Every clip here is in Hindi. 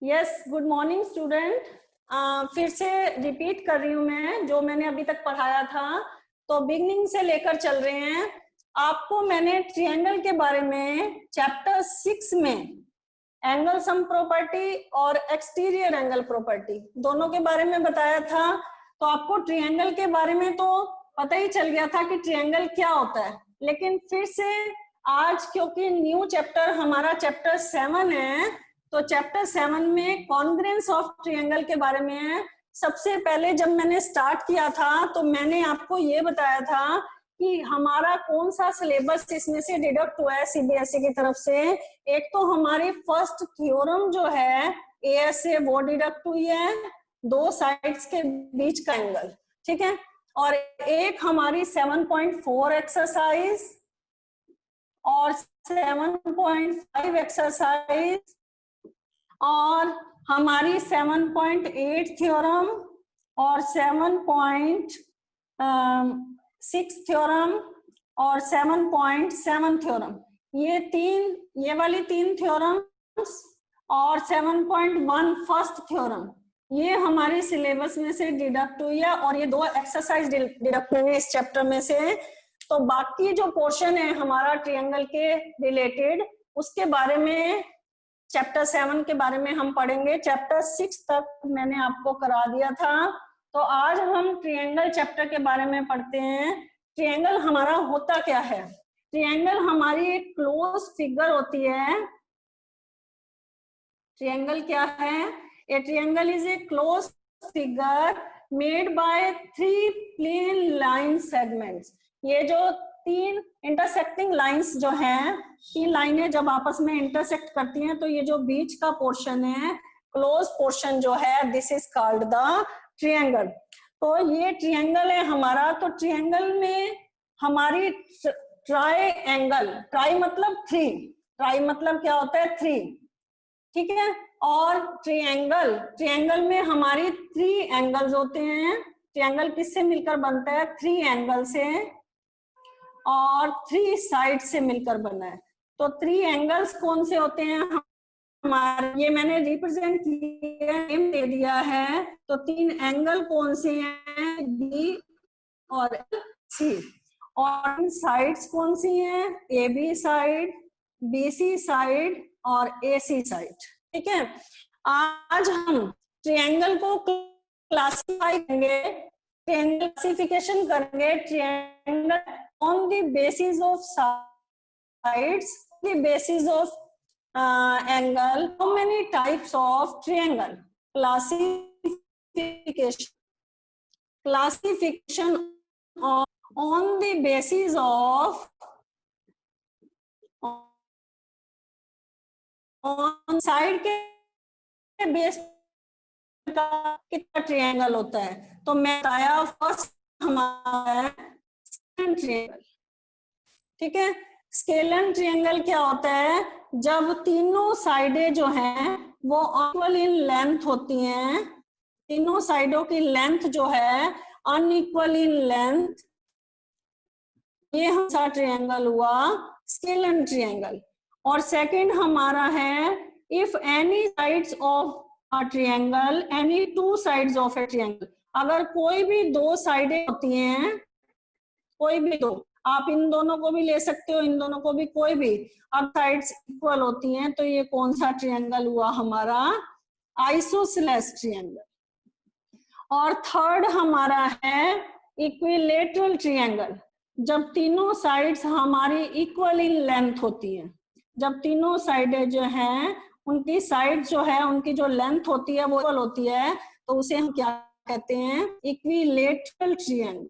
Yes, good morning student. फिर से रिपीट कर रही हूँ मैं जो मैंने अभी तक पढ़ाया था, तो बिगनिंग से लेकर चल रहे हैं। आपको मैंने ट्रायंगल के बारे में चैप्टर 6 में एंगल सम प्रॉपर्टी और एक्सटीरियर एंगल प्रॉपर्टी दोनों के बारे में बताया था। तो आपको ट्रायंगल के बारे में तो पता ही चल गया था कि ट्रायंगल क्या होता है, लेकिन फिर से आज क्योंकि न्यू चैप्टर हमारा चैप्टर 7 है, तो चैप्टर 7 में कॉन्ग्रुएंस ऑफ ट्रायंगल के बारे में है। सबसे पहले जब मैंने स्टार्ट किया था तो मैंने आपको ये बताया था कि हमारा कौन सा सिलेबस इसमें से डिडक्ट हुआ है सीबीएसई की तरफ से। एक तो हमारी फर्स्ट थ्योरम जो है एएस से वो डिडक्ट हुई है, दो साइड्स के बीच का एंगल, ठीक है। और एक हमारी 7.4 एक्सरसाइज और 7.5 एक्सरसाइज और हमारी 7.8 थ्योरम और 7.6 थ्योरम और 7.7 थ्योरम, ये वाली तीन थ्योरम्स और 7.1 फर्स्ट थ्योरम, ये हमारी सिलेबस में से डिडक्ट हुई है और ये दो एक्सरसाइज डिडक्ट हुई है इस चैप्टर में से। तो बाकी जो पोर्शन है हमारा ट्रायंगल के रिलेटेड, उसके बारे में चैप्टर 7 के बारे में हम पढ़ेंगे। चैप्टर 6 तक मैंने आपको करा दिया था। तो आज हम ट्रायंगल चैप्टर के बारे में पढ़ते हैं। ट्रायंगल हमारा होता क्या है? ट्रायंगल हमारी एक क्लोज फिगर होती है। ट्रायंगल क्या है? A triangle is a close figure made by 3 plane line segments. ये जो तीन इंटरसेक्टिंग लाइंस जो हैं, तीन लाइनें जब आपस में इंटरसेक्ट करती हैं तो ये जो बीच का पोर्शन है, क्लोज पोर्शन जो है, this is called the triangle. तो ये ट्रायंगल है हमारा। तो ट्रायंगल में हमारी ट्रायंगल, ट्राई मतलब 3, ट्राई मतलब क्या होता है? 3, ठीक है। और ट्रायंगल, ट्रायंगल में हमारी 3 एंगल्स होते हैं। ट्रायंगल किससे मिलकर बनता है? 3 एंगल से और 3 साइड से मिलकर बना है। तो 3 एंगल्स कौन से होते हैं हमारे? ये मैंने रिप्रेजेंट किया, नेम दे दिया है। तो 3 एंगल कौन से हैं? बी और सी। और साइड्स कौन सी हैं? A B side, B C side और ए सी साइड, ठीक है। आज हम ट्रायंगल को क्लासिफाई करेंगे, ट्रायंगल क्लासिफिकेशन करेंगे। Triangle on the basis of sides, the basis of angle. How many types of triangle? Classification on the basis of on side के बेस का कितना ट्रायंगल होता है। तो मैं बताया फर्स्ट हमारा ट्रायंगल, ठीक है। स्केलन ट्रायंगल क्या होता है? जब तीनों साइडें जो हैं वो इक्वल इन लेंथ होती हैं, तीनों साइडों की लेंथ जो है अनइक्वल इन लेंथ, ये हमारा ट्रायंगल हुआ स्केलन ट्रायंगल। और सेकंड हमारा है if any sides of a triangle, any 2 sides of a triangle, अगर कोई भी 2 साइडें होती हैं, कोई भी 2, आप इन दोनों को भी ले सकते हो, इन दोनों को भी, कोई भी, अब साइड्स इक्वल होती हैं, तो ये कौन सा ट्रायंगल हुआ हमारा? Isosceles triangle. और थर्ड हमारा है इक्विलेटरल ट्रायंगल, जब तीनों साइड्स हमारी इक्वल इन लेंथ होती हैं। जब तीनों साइडें जो हैं उनकी साइड जो है, उनकी जो लेंथ होती है वो इक्वल होती है, तो उसे हम क्या कहते हैं? इक्विलेटरल ट्रायंगल,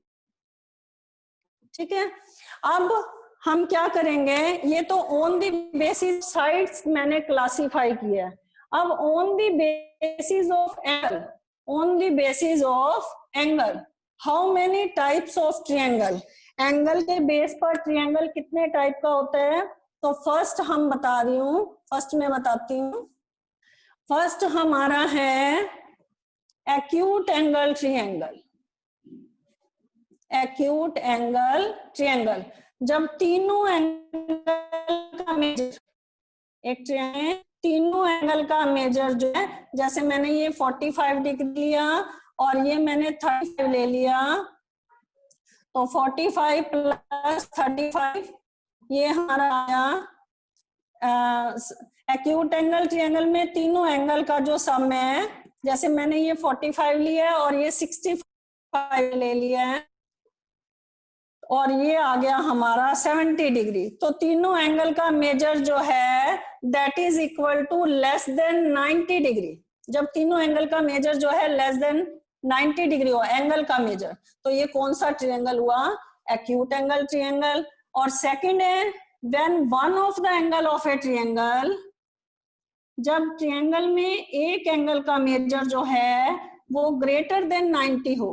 ठीक है। अब हम क्या करेंगे? ये तो ऑन द बेसिस साइड्स मैंने क्लासिफाई किया है। अब on the basis of angle, on the basis of angle, how many types of triangle? Angle के बेस पर ट्रायंगल कितने टाइप का होता है? तो फर्स्ट हम बता रही हूँ, फर्स्ट मैं बताती हूँ। फर्स्ट हमारा है acute angle triangle. Acute angle triangle, जब तीनों एंगल का मेजर, एक ट्रायंगल तीनों एंगल का मेजर जो है, जैसे मैंने ये 45 डिग्री लिया और ये मैंने 35 ले लिया, तो 45 प्लस 35 ये हमारा आया एक्यूट एंगल ट्रायंगल में तीनों एंगल का जो सम है, जैसे मैंने ये 45 लिया है और ये 65 ले लिया है और ये आ गया हमारा 70 डिग्री। तो तीनों एंगल का मेजर जो है that is equal to less than 90 degree. जब तीनों एंगल का मेजर जो है लेस देन 90 डिग्री हो एंगल का मेजर, तो ये कौन सा ट्रायंगल हुआ? Acute angle triangle. और सेकंड है when one of the angle of a triangle, जब ट्रायंगल में एक एंगल का मेजर जो है वो ग्रेटर देन 90 हो,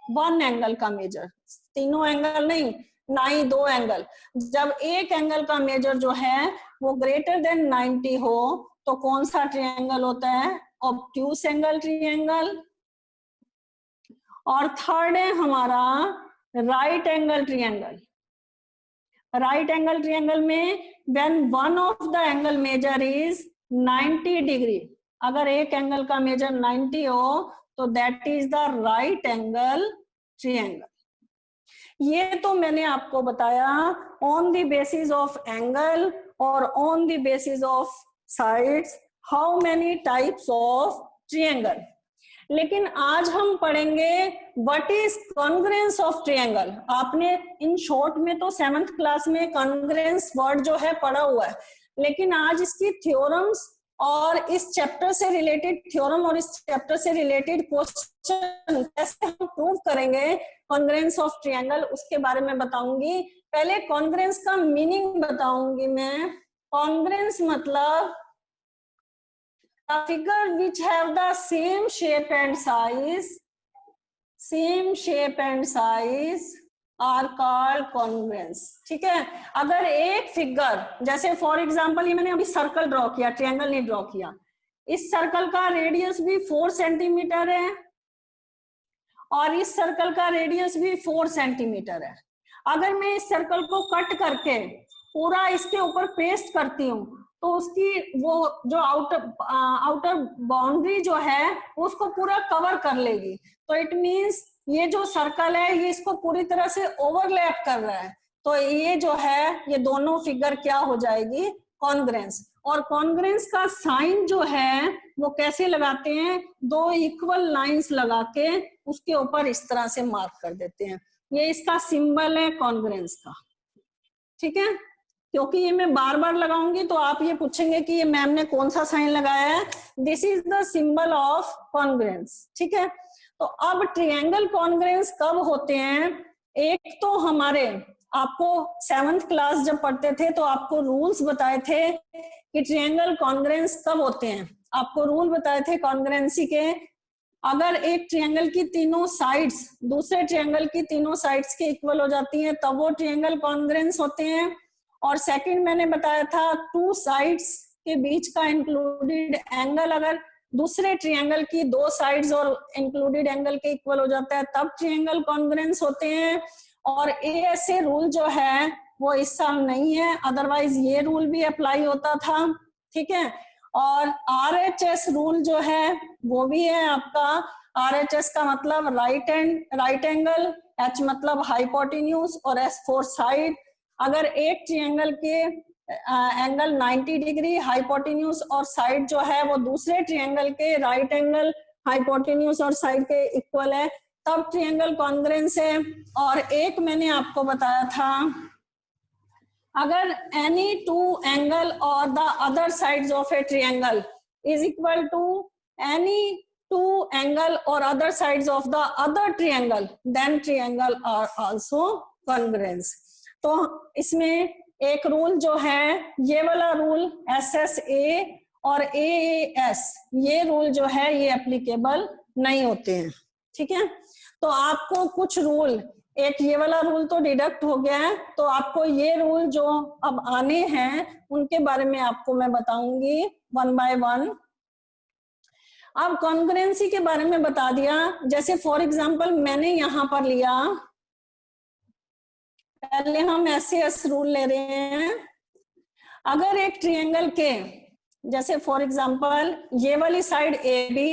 वन एंगल का मेजर, तीनों एंगल नहीं, ना ही दो एंगल, जब एक एंगल का मेजर जो है वो ग्रेटर देन 90 हो, तो कौन सा ट्रायंगल होता है? Obtuse angle triangle. और थर्ड है हमारा right angle triangle. Right angle triangle में when one of the angle measure is 90 degree, अगर एक एंगल का मेजर 90 हो तो that is the right angle triangle. ये तो मैंने आपको बताया on the basis of angle और on the basis of sides how many types of triangle. लेकिन आज हम पढ़ेंगे what is congruence of triangle. आपने इन शॉर्ट में तो 7th क्लास में कॉन्ग्रुएंस वर्ड जो है पढ़ा हुआ है, लेकिन आज इसकी थ्योरम्स और इस चैप्टर से रिलेटेड थ्योरम और इस चैप्टर से रिलेटेड क्वेश्चन कैसे हम प्रूव करेंगे कॉन्ग्रुएंस ऑफ ट्रायंगल, उसके बारे में बताऊंगी। पहले कॉन्ग्रुएंस का मीनिंग बताऊंगी मैं। कॉन्ग्रुएंस मतलब a figure which have the same shape and size are called congruence। ठीक है, अगर एक फिगर, जैसे फॉर एग्जांपल ये मैंने अभी सर्कल ड्रॉ किया, ट्रायंगल नहीं ड्रॉ किया, इस सर्कल का रेडियस भी 4 सेंटीमीटर है और इस सर्कल का रेडियस भी 4 सेंटीमीटर है। अगर मैं इस सर्कल को कट करके पूरा इसके ऊपर पेस्ट करती हूँ तो उसकी वो जो आउटर बाउंड्री जो है उसको पूरा कवर कर लेगी। तो इट मींस ये जो सर्कल है ये इसको पूरी तरह से ओवरलैप कर रहा है, तो ये जो है ये दोनों फिगर क्या हो जाएगी? कॉन्ग्रुएंस। और कॉन्ग्रुएंस का साइन जो है वो कैसे लगाते हैं? दो इक्वल लाइंस लगा के उसके ऊपर इस तरह से मार्क कर देते हैं, ये इसका सिंबल है कॉन्ग्रुएंस का। ठीक है, क्योंकि ये मैं बार बार लगाऊंगी तो आप ये पूछेंगे कि ये मैम ने कौन सा साइन लगाया है। This is the symbol of congruence. ठीक है, तो अब ट्रायंगल कॉन्ग्रुएंस कब होते हैं? एक तो हमारे आपको 7th क्लास जब पढ़ते थे तो आपको रूल्स बताए थे कि ट्रायंगल कॉन्ग्रुएंस कब होते हैं। आपको रूल बताए थे कॉन्ग्रुएंसी के, अगर एक ट्रायंगल की तीनों साइड्स दूसरे ट्रायंगल की तीनों साइड्स के इक्वल हो जाती हैं तब वो ट्रायंगल कॉन्ग्रुएंस होते हैं। और सेकंड मैंने बताया था टू साइड्स के बीच का इंक्लूडेड एंगल अगर दूसरे ट्रायंगल की दो साइड्स और इंक्लूडेड एंगल के इक्वल हो जाता है तब ट्रायंगल कॉन्ग्रुएंस होते हैं। और ऐसे रूल जो है वो इस साल नहीं है, अदरवाइज ये रूल भी अप्लाई होता था। ठीक है, और RHS रूल जो है वो भी है आपका। RHS का मतलब राइट एंगल, H मतलब हाइपोटेन्यूज और S फॉर साइड। अगर एक ट्रायंगल के एंगल 90 डिग्री हाइपोटेन्यूज और साइड जो है वो दूसरे ट्रायंगल के राइट एंगल हाइपोटेन्यूज और साइड के इक्वल है तब ट्रायंगल कॉन्ग्रुएंस है। और एक मैंने आपको बताया था, अगर एनी टू एंगल और the other sides of a triangle is equal to any two angle और other sides of the other triangle then triangle are also congruence. तो इसमें एक रूल जो है ये वाला रूल SSA और AAS, ये रूल जो है ये एप्लीकेबल नहीं होते हैं। ठीक है, तो आपको कुछ रूल, एक ये वाला रूल तो डिडक्ट हो गया है, तो आपको ये रूल जो अब आने हैं उनके बारे में आपको मैं बताऊंगी 1 by 1। अब कॉन्ग्रुएंसी के बारे में बता दिया, जैसे फॉर एग्जांपल मैंने यहां पर लिया, पहले हम SAS रूल ले रहे हैं। अगर एक ट्रायंगल के जैसे फॉर एग्जांपल ये वाली साइड ए बी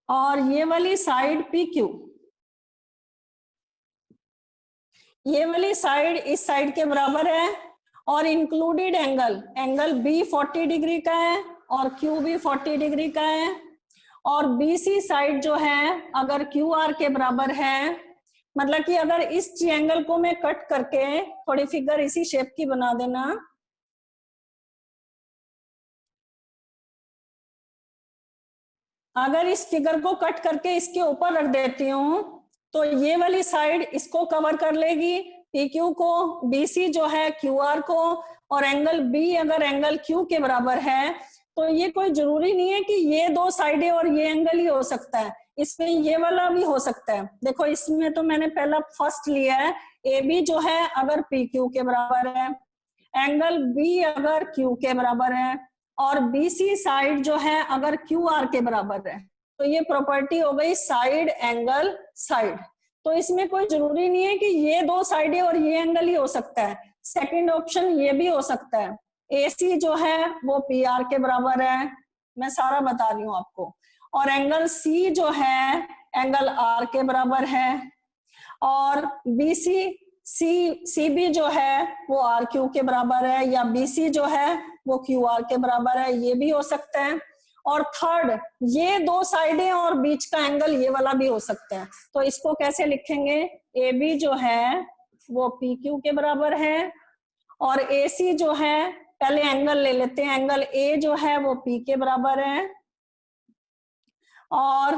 और ये वाली साइड पी क्यू, ये वाली साइड इस साइड के बराबर है और इंक्लूडेड एंगल बी 40 डिग्री का है और क्यू भी 40 डिग्री का है। और बीसी साइड जो है अगर क्यू आर के बराबर है, मतलब कि अगर इस ट्रायंगल को मैं कट करके थोड़ी फिगर इसी शेप की बना देना, अगर इस फिगर को कट करके इसके ऊपर रख देती हूँ तो ये वाली साइड इसको कवर कर लेगी, पी क्यू को, बीसी जो है क्यू आर को, और एंगल बी अगर एंगल क्यू के बराबर है तो ये कोई जरूरी नहीं है कि ये दो साइडें और ये एंगल ही हो सकता है, इसमें ये वाला भी हो सकता है। देखो इसमें तो मैंने पहला फर्स्ट लिया है, ए बी जो है अगर पी क्यू के बराबर है, एंगल बी अगर क्यू के बराबर है, और बीसी साइड जो है अगर क्यू आर के बराबर है, तो ये प्रॉपर्टी हो गई साइड एंगल साइड। तो इसमें कोई जरूरी नहीं है कि ये दो साइडें और ये एंगल ही हो सकता है, सेकंड ऑप्शन ये भी हो सकता है, AC जो है वो PR के बराबर है, मैं सारा बता रही हूँ आपको, और एंगल C जो है एंगल R के बराबर है, और BC CB जो है वो RQ के बराबर है, या BC जो है वो QR के बराबर है, ये भी हो सकता है। और थर्ड, ये दो साइडें और बीच का एंगल ये वाला भी हो सकता है, तो इसको कैसे लिखेंगे, AB जो है वो PQ के बराबर है, और AC जो है, पहले एंगल ले लेते हैं, एंगल A जो है वो P के बराबर है, और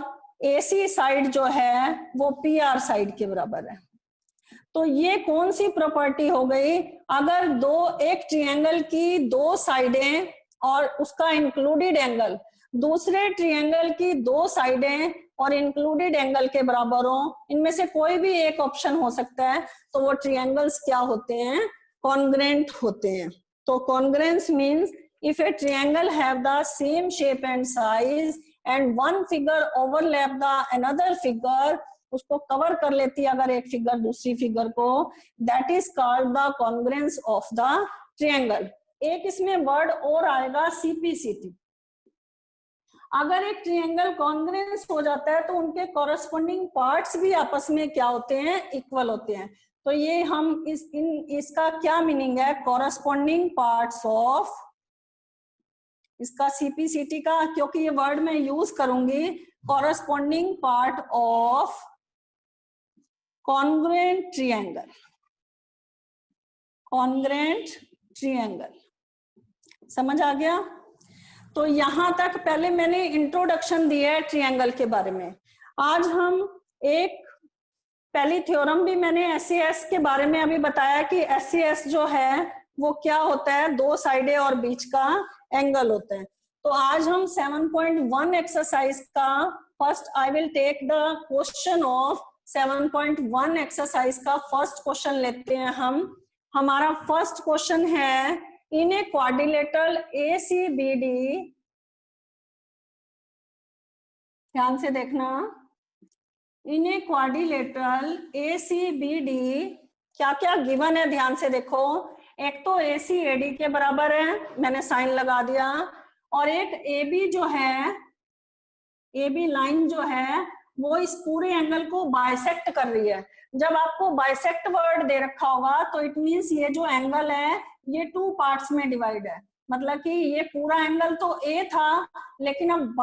AC साइड जो है वो PR साइड के बराबर है। तो ये कौन सी प्रॉपर्टी हो गई, अगर एक ट्रायंगल की दो साइडें और उसका इंक्लूडेड एंगल दूसरे ट्रायंगल की दो साइडें और इंक्लूडेड एंगल के बराबर हो, इनमें से कोई भी एक ऑप्शन हो सकता है, तो वो ट्रायंगल्स क्या होते हैं, कॉन्ग्रेंट होते हैं। तो congruence means if A triangle have the same shape and size and one figure overlap the another figure, उसको कवर कर लेती है अगर एक फिगर दूसरी फिगर को, that is called the congruence of the triangle. एक इसमें वर्ड और आएगा CPCT। अगर एक ट्रायंगल कॉन्ग्रेंस हो जाता है तो उनके कॉरेस्पॉन्डिंग पार्ट्स भी आपस में क्या होते हैं, इक्वल होते हैं। तो ये हम इसका क्या मीनिंग है, कॉरेस्पॉन्डिंग पार्ट्स ऑफ, इसका CPCT का, क्योंकि ये वर्ड मैं यूज करूंगी, corresponding part of congruent triangle, congruent triangle, समझ आ गया। तो यहां तक पहले मैंने इंट्रोडक्शन दिया है ट्रायंगल के बारे में। आज हम एक पहली थ्योरम भी मैंने SAS के बारे में अभी बताया कि SAS जो है वो क्या होता है, दो साइडें और बीच का एंगल होता है। तो आज हम 7.1 एक्सरसाइज का first, I will take the question of 7.1 exercise का फर्स्ट क्वेश्चन लेते हैं हम। हमारा फर्स्ट क्वेश्चन है, इन ए क्वाड्रिलेटरल ACBD, ध्यान से देखना, इन ए क्वाड्रिलेटरल ACBD क्या क्या गिवन है, ध्यान से देखो। एक तो AC AD के बराबर है, मैंने साइन लगा दिया, और एक AB जो है, AB लाइन जो है वो इस पूरे एंगल को बाइसेक्ट कर रही है। जब आपको बाइसेक्ट वर्ड दे रखा होगा तो इट मींस ये जो एंगल है ये टू पार्ट्स में डिवाइड है, मतलब कि ये पूरा एंगल तो A था, लेकिन अब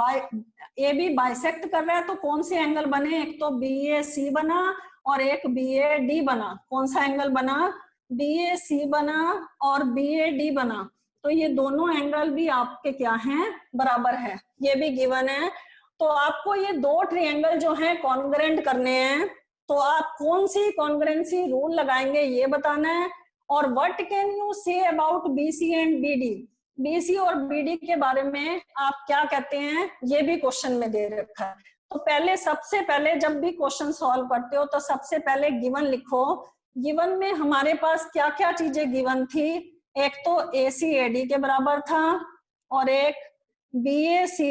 AB बाइसेक्ट कर रहा है, तो कौन से एंगल बने, एक तो BAC बना और एक BAD बना। कौन सा एंगल बना, BAC बना और BAD बना। तो ये दोनों एंगल भी आपके क्या हैं, बराबर है, ये भी गिवन है। तो आपको ये दो ट्रायंगल जो हैं कॉन्ग्रेंट करने हैं, तो आप कौन सी कॉन्ग्रेंसी रूल लगाएंगे ये बताना है। और what can you say about BC and BD, BC और BD के बारे में आप क्या कहते हैं, ये भी क्वेश्चन में दे रखा है। तो पहले, सबसे पहले जब भी क्वेश्चन सॉल्व करते हो तो सबसे पहले गिवन लिखो। गिवन में हमारे पास क्या क्या चीजें गिवन थी, एक तो AC AD के बराबर था, और एक BAC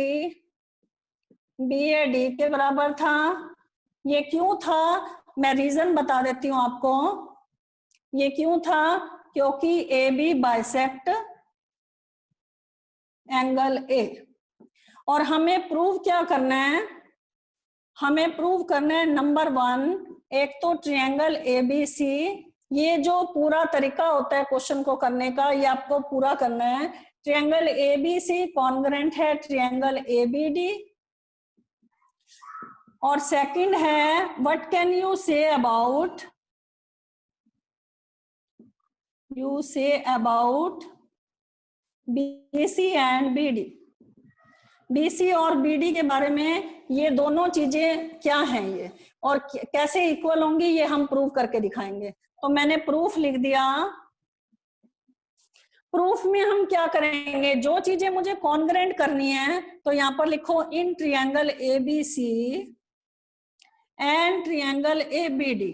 BAD के बराबर था। ये क्यों था, मैं रीजन बता देती हूँ आपको। ये क्यों था, क्योंकि AB बाइसेक्ट एंगल ए। और हमें प्रूव क्या करना है, हमें प्रूव करना है नंबर 1, एक तो ट्रायंगल एबीसी, ये जो पूरा तरीका होता है क्वेश्चन को करने का ये आपको पूरा करना है। ट्रायंगल एबीसी कॉन्ग्रेंट है ट्रायंगल एबीडी। और सेकंड है what can you say about, you say about BC and BD. BC और बीडी के बारे में ये दोनों चीजें क्या हैं ये और कैसे इक्वल होंगी ये हम प्रूव करके दिखाएंगे। तो मैंने प्रूफ लिख दिया। प्रूफ में हम क्या करेंगे, जो चीजें मुझे कॉन्ग्रेंट करनी है तो यहां पर लिखो in triangle ABC and triangle ABD.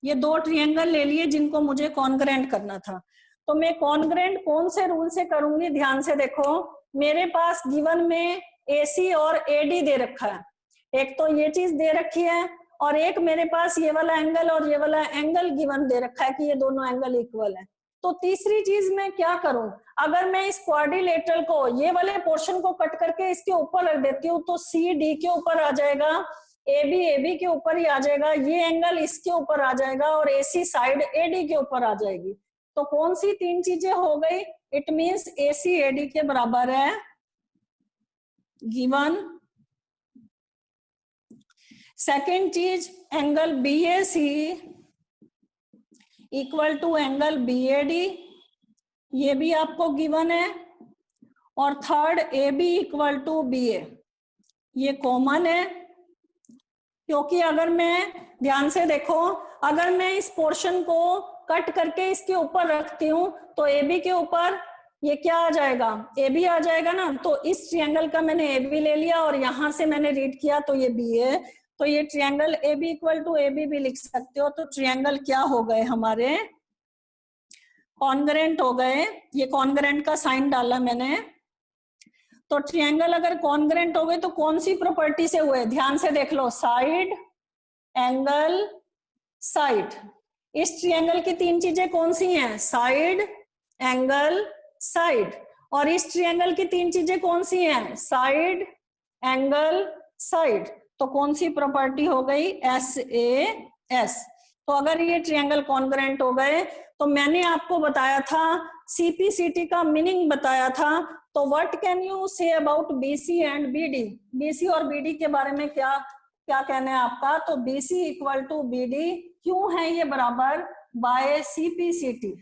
ये दो ट्रायंगल ले लिए जिनको मुझे कॉन्ग्रेंट करना था। तो मैं कॉन्ग्रेंट कौन से रूल से करूंगी, ध्यान से देखो। मेरे पास गिवन में AC और AD दे रखा है, एक तो ये चीज दे रखी है और एक मेरे पास ये वाला एंगल और ये वाला एंगल गिवन दे रखा है कि ये दोनों एंगल इक्वल है। तो तीसरी चीज मैं क्या करूं, अगर मैं इस क्वाड्रिलेटरल को ये वाले पोर्शन को कट करके इसके ऊपर रख देती हूँ तो CD के ऊपर आ जाएगा, AB के ऊपर ही आ जाएगा, ये एंगल इसके ऊपर आ जाएगा और AC साइड AD के ऊपर आ जाएगी। तो कौन सी तीन चीजें हो गई, इट मींस AC AD के बराबर है गिवन। सेकेंड चीज angle BAC equal to angle BAD, ये भी आपको गिवन है। और third AB equal to BA, ये कॉमन है। क्योंकि अगर मैं ध्यान से देखो, अगर मैं इस पोर्शन को कट करके इसके ऊपर रखती हूँ तो AB के ऊपर ये क्या आ जाएगा, AB आ जाएगा ना। तो इस ट्रायंगल का मैंने AB ले लिया और यहां से मैंने रीड किया तो ये B है। तो ये triangle AB equal to AB भी लिख सकते हो। तो ट्रायंगल क्या हो गए हमारे, कॉन्ग्रेंट हो गए। ये कॉन्ग्रेंट का साइन डाला मैंने। तो ट्रायंगल अगर कॉन्ग्रेंट हो गए तो कौन सी प्रॉपर्टी से हुए, ध्यान से देख लो, साइड, एंगल, साइड। इस ट्रायंगल की तीन चीजें कौन सी हैं, साइड, एंगल, साइड। और इस ट्रायंगल की तीन चीजें कौन सी हैं, साइड, एंगल, साइड। तो कौन सी प्रॉपर्टी हो गई, SAS। तो अगर ये ट्रायंगल कॉन्ग्रेंट हो गए तो मैंने आपको बताया था CPCT का मीनिंग बताया था। तो what can you say about BC and BD, BC और BD के बारे में क्या क्या कहना है आपका। तो BC इक्वल टू BD क्यों है ये बराबर, बाय CPCT।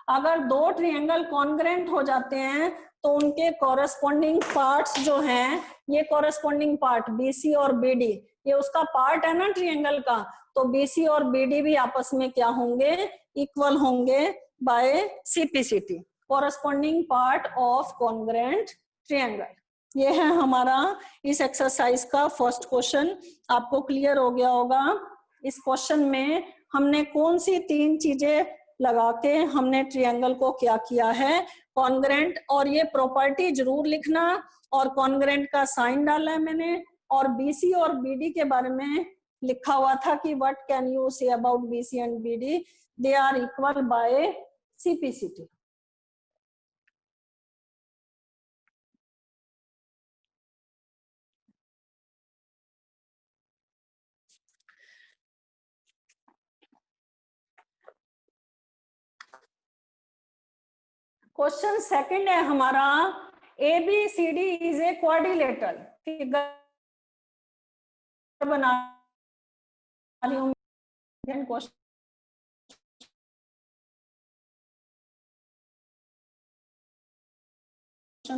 अगर दो ट्रायंगल कॉन्ग्रेंट हो जाते हैं तो उनके कॉरेस्पॉन्डिंग पार्ट्स जो हैं, ये कॉरेस्पॉन्डिंग पार्ट BC और BD, ये उसका पार्ट है ना ट्रायंगल का। तो BC और BD भी आपस में क्या होंगे, इक्वल होंगे by CPCT, corresponding part of congruent triangle. ये है हमारा इस एक्सरसाइज का फर्स्ट क्वेश्चन। आपको क्लियर हो गया होगा। इस क्वेश्चन में हमने कौन सी तीन चीजें लगा के हमने ट्रायंगल को क्या किया है, कॉन्ग्रेंट। और ये प्रॉपर्टी जरूर लिखना। और कॉन्ग्रेंट का साइन डाला है मैंने। और BC और BD के बारे में लिखा हुआ था कि what can you say about BC and BD, they are equal by CPCT। Question second है हमारा, ABCD is a quadrilateral. Figure बना रही हूं। Question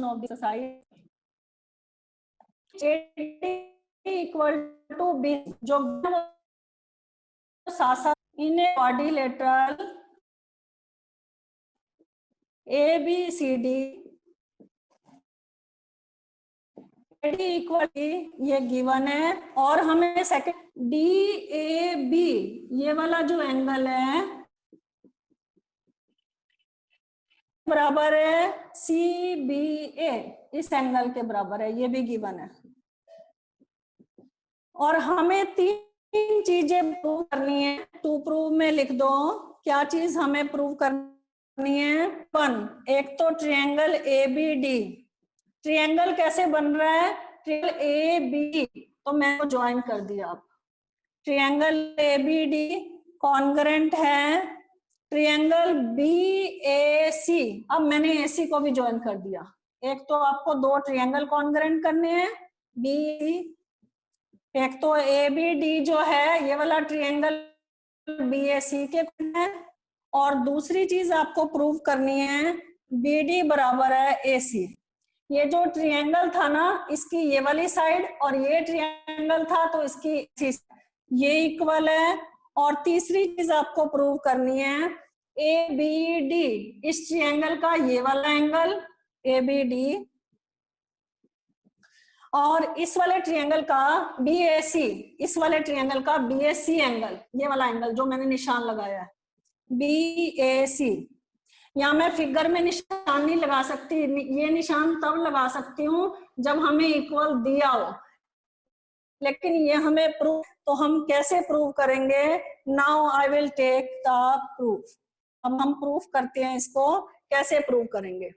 of the exercise AD equal to B, जो सासा in a quadrilateral ABCD AD equal, ये गिवन है। और हमें सेकंड DAB, ये वाला जो एंगल है बराबर है CBA, इस एंगल के बराबर है, ये भी गिवन है। और हमें तीन चीजें प्रूव करनी है। टू प्रूव में लिख दो क्या चीज हमें प्रूव करनी है। 1, एक तो ट्रायंगल ABD ट्रायंगल कैसे बन रहा है, ट्रायंगल ए बी, तो मैंने ज्वाइन कर दिया। आप triangle A B D congruent है ट्रायंगल बी ए सी, अब मैंने ए सी को भी ज्वाइन कर दिया। एक तो आपको दो ट्रायंगल कॉन्ग्रेंट करने हैं बी, एक तो ए बी डी जो है ये वाला ट्रायंगल बी ए सी के है, और दूसरी चीज आपको प्रूव करनी है बी डी बराबर है ए सी। ये जो ट्रायंगल था ना इसकी ये वाली साइड और ये ट्रायंगल था तो इसकी ये इक्वल है। और तीसरी चीज आपको प्रूव करनी है ए बी डी, इस ट्रायंगल का ये वाला एंगल ए बी डी और इस वाले ट्रायंगल का बी ए सी, इस वाले ट्रायंगल का बी ए सी एंगल, ये वाला एंगल जो मैंने निशान लगाया है बी ए सी। यहाँ मैं फिगर में निशान नहीं लगा सकती, ये निशान तब लगा सकती हूँ जब हमें इक्वल दिया हो, लेकिन ये हमें प्रूफ, तो हम कैसे प्रूव करेंगे, now I will take the proof. अब हम प्रूफ करते हैं, इसको कैसे प्रूव करेंगे।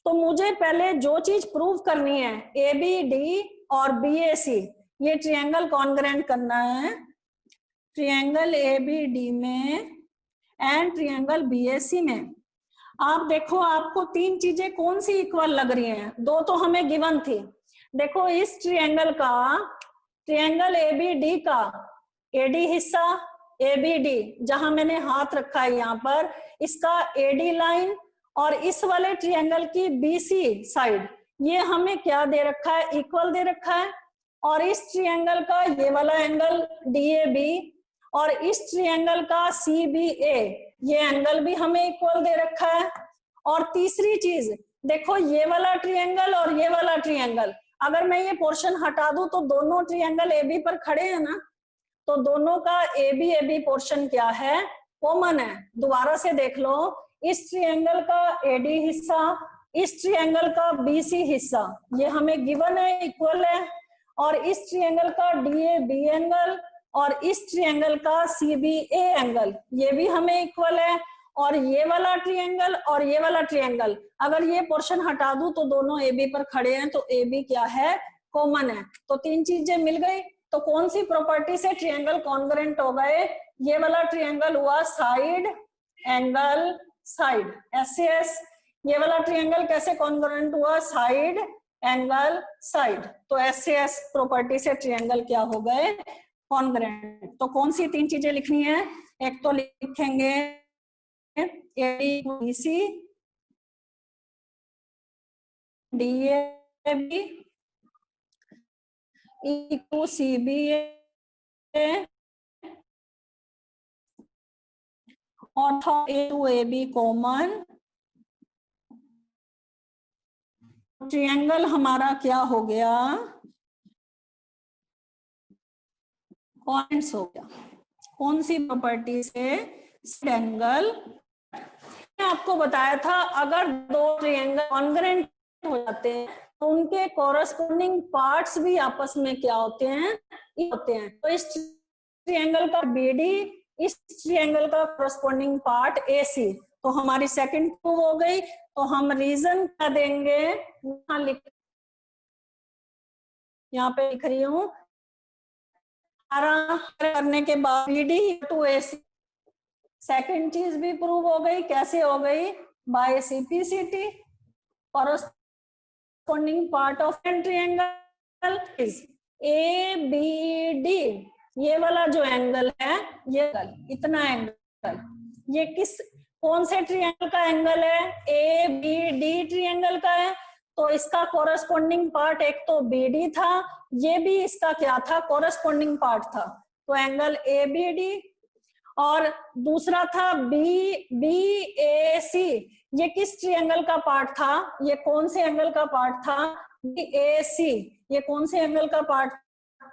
तो मुझे पहले जो चीज प्रूव करनी है ए बी डी और बी ए सी ये ट्रायंगल कॉन्ग्रेंट करना है ट्रायंगल ए बी डी में एंड ट्रायंगल बी ए सी में। आप देखो आपको तीन चीजें कौन सी इक्वल लग रही हैं, दो तो हमें गिवन थी। देखो इस ट्रायंगल का ट्रायंगल ए बी डी का एडी हिस्सा ए बी डी जहां मैंने हाथ रखा है यहाँ पर, इसका एडी लाइन और इस वाले ट्रायंगल की बीसी साइड ये हमें क्या दे रखा है, इक्वल दे रखा है। और इस ट्रायंगल का ये वाला एंगल डी ए बी और इस ट्रायंगल का सी बी ए ये एंगल भी हमें इक्वल दे रखा है। और तीसरी चीज देखो ये वाला ट्रायंगल और ये वाला ट्रायंगल, अगर मैं ये पोर्शन हटा दूं तो दोनों ट्रायंगल ए बी पर खड़े हैं ना, तो दोनों का ए बी पोर्शन क्या है, कॉमन है। दोबारा से देख लो, इस ट्रायंगल का एडी हिस्सा इस ट्रायंगल का बीसी हिस्सा ये हमें गिवन है, इक्वल है। और इस ट्रायंगल का डी ए बी एंगल और इस ट्रायंगल का सी बी ए एंगल ये भी हमें इक्वल है। और ये वाला ट्रायंगल और ये वाला ट्रायंगल अगर ये पोर्शन हटा दूं तो दोनों ए बी पर खड़े हैं, तो ए बी क्या है, कॉमन है। तो तीन चीजें मिल गई। तो कौन सी प्रॉपर्टी से ट्रायंगल कॉन्ग्रेंट हो गए, ये वाला ट्रायंगल हुआ साइड एंगल साइड एस, ये वाला ट्रायंगल कैसे कॉन्ग्रेंट हुआ, साइड एंगल साइड। तो एस प्रॉपर्टी से ट्रायंगल क्या हो गए, कॉन्ग्रेंट। तो कौन सी तीन चीजें लिखनी है, एक तो लिखेंगे एडीसी डीएबी इक्वल सीबीए और A to A B common. Triangle हमारा क्या हो गया, कॉन्ग्रेंट हो गया। कौन सी प्रॉपर्टी से, एंगल। आपको बताया था अगर दो ट्रायंगल कॉन्ग्रेंट हो जाते हैं तो उनके कॉरस्पॉन्डिंग पार्ट्स भी आपस में क्या होते हैं, होते हैं। तो इस ट्रायंगल का बीडी इस ट्रायंगल का कॉरस्पॉन्डिंग पार्ट एसी, तो हमारी सेकंड प्रूव हो गई। तो हम रीजन क्या देंगे, यहाँ पे लिख रही हूँ, करने के बाद बीडी टू एसी सेकंड चीज भी प्रूव हो गई। कैसे हो गई, by CPCT corresponding part of an triangle is A B D. ये वाला जो एंगल है, ये इतना एंगल, ये किस कौन से ट्रायंगल का एंगल है, ए बी डी ट्रायंगल का है। तो इसका कॉरस्पॉन्डिंग पार्ट एक तो बी डी था, ये भी इसका क्या था, कॉरस्पॉन्डिंग पार्ट था। तो एंगल ए बी डी और दूसरा था बी बी ए सी, ये किस ट्रायंगल का पार्ट था, ये कौन से एंगल का पार्ट था, बी ए सी, ये कौन से एंगल का part,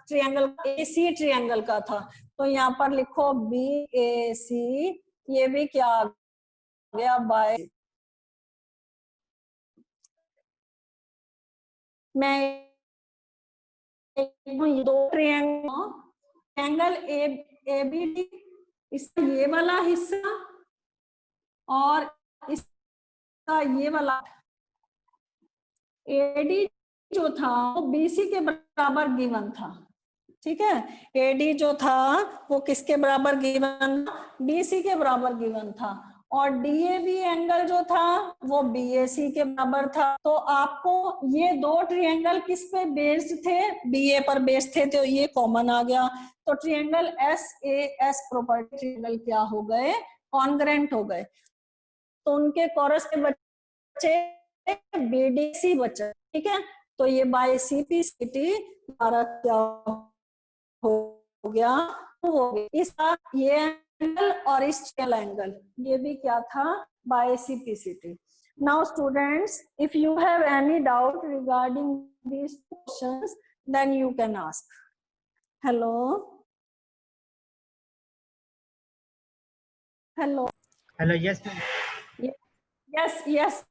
triangle A C triangle का था। तो यहाँ पर लिखो बी ए सी, ये भी क्या आ गया, बाय। मैं दो ट्रायंगल ए बी डी, इसका ये वाला हिस्सा और इसका ये वाला, एडी जो था वो बीसी के बराबर गिवन था, ठीक है। एडी जो था वो किसके बराबर गिवन, बीसी के बराबर गिवन था। और डीएबी एंगल जो था वो बीएसी के बराबर था। तो आपको ये दो ट्रायंगल किस पे बेस्ड थे, बीए पर बेस्ड थे, तो ये कॉमन आ गया। तो triangle S A S property triangle क्या हो गए, कॉन्ग्रेंट हो गए। तो उनके कोरस के बच्चे बीडीसी बचे, ठीक है। तो ये बाय सीपीसीटी हमारा क्या हो गया, हो गया इसका ये एंगल और इस एंगल, ये भी क्या था, by CPCT. Now students, if you have any doubt regarding these questions, then you can ask. Hello, hello. Hello, yes, ma'am. Yes, yes.